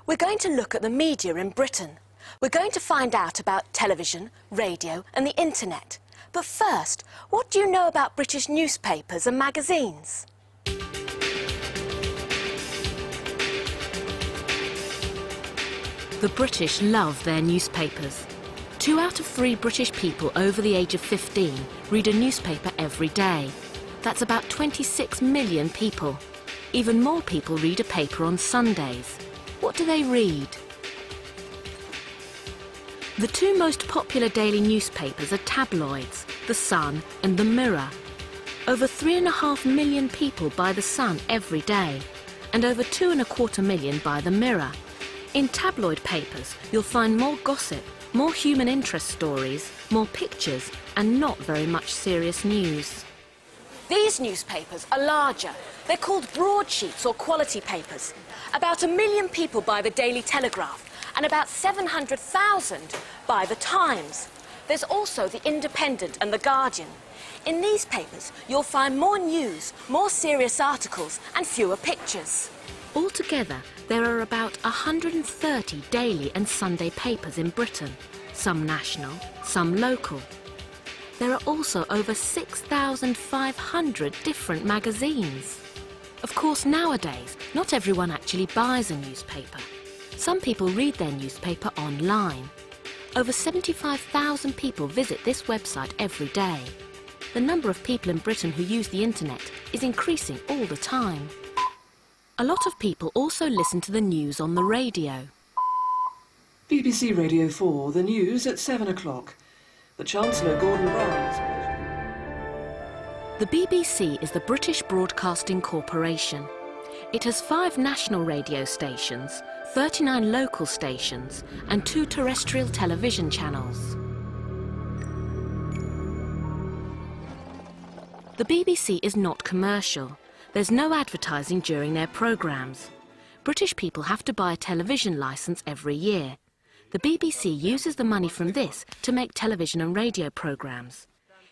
We're going to look at the media in Britain. We're going to find out about television, radio and the internet. But first, what do you know about British newspapers and magazines? The British love their newspapers. 2 out of 3 British people over the age of 15 read a newspaper every day. That's about 26 million people. Even more people read a paper on Sundays. What do they read? The 2 most popular daily newspapers are tabloids, The Sun and The Mirror. Over 3.5 million people buy The Sun every day, and over 2.25 million buy The Mirror. In tabloid papers, you'll find more gossip, more human interest stories, more pictures, and not very much serious news. These newspapers are larger. They're called broadsheets or quality papers. About 1 million people buy the Daily Telegraph, and about 700,000 buy the Times. There's also the Independent and the Guardian. In these papers, you'll find more news, more serious articles, and fewer pictures. Altogether, there are about 130 daily and Sunday papers in Britain, some national, some local. There are also over 6,500 different magazines. Of course, nowadays, not everyone actually buys a newspaper. Some people read their newspaper online. Over 75,000 people visit this website every day. The number of people in Britain who use the internet is increasing all the time. A lot of people also listen to the news on the radio. BBC Radio 4, the news at 7 o'clock. The Chancellor, Gordon Brown. The BBC is the British Broadcasting Corporation. It has 5 national radio stations, 39 local stations, and 2 terrestrial television channels. The BBC is not commercial. There's no advertising during their programmes. British people have to buy a television licence every year. The BBC uses the money from this to make television and radio programmes.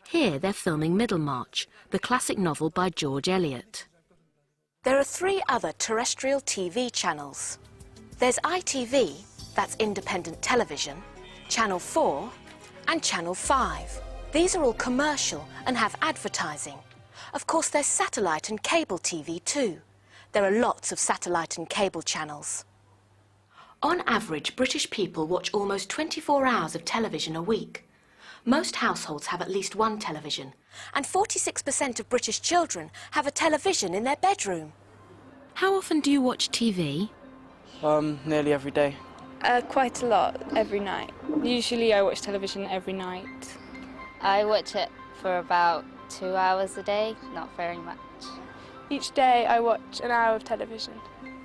Here they're filming Middlemarch, the classic novel by George Eliot. There are 3 other terrestrial TV channels. There's ITV, that's independent television, Channel 4 and Channel 5. These are all commercial and have advertising. Of course, there's satellite and cable TV too. There are lots of satellite and cable channels. On average, British people watch almost 24 hours of television a week. Most households have at least 1 television, and 46% of British children have a television in their bedroom. How often do you watch TV? Nearly every day. Quite a lot, every night. Usually I watch television every night. I watch it for about 2 hours a day, not very much. Each day I watch an hour of television.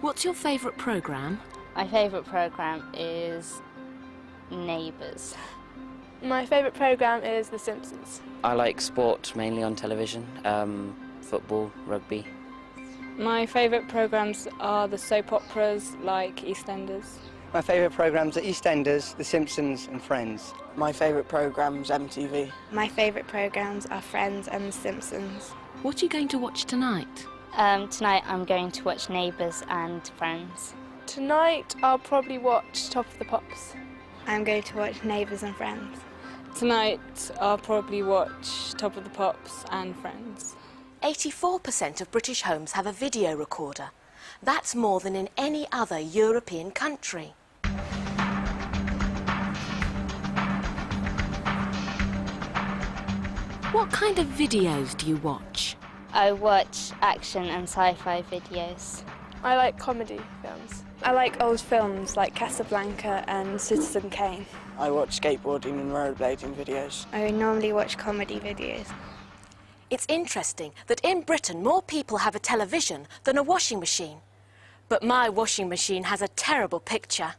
What's your favourite programme? My favourite programme is Neighbours. My favourite programme is The Simpsons. I like sport, mainly on television, football, rugby. My favourite programmes are the soap operas like EastEnders. My favourite programmes are EastEnders, The Simpsons and Friends. My favourite programme's MTV. My favourite programmes are Friends and The Simpsons. What are you going to watch tonight? Tonight I'm going to watch Neighbours and Friends. Tonight I'll probably watch Top of the Pops. I'm going to watch Neighbours and Friends. Tonight I'll probably watch Top of the Pops and Friends. 84% of British homes have a video recorder. That's more than in any other European country. What kind of videos do you watch? I watch action and sci-fi videos. I like comedy films. I like old films like Casablanca and Citizen Kane. I watch skateboarding and rollerblading videos. I normally watch comedy videos. It's interesting that in Britain more people have a television than a washing machine. But my washing machine has a terrible picture.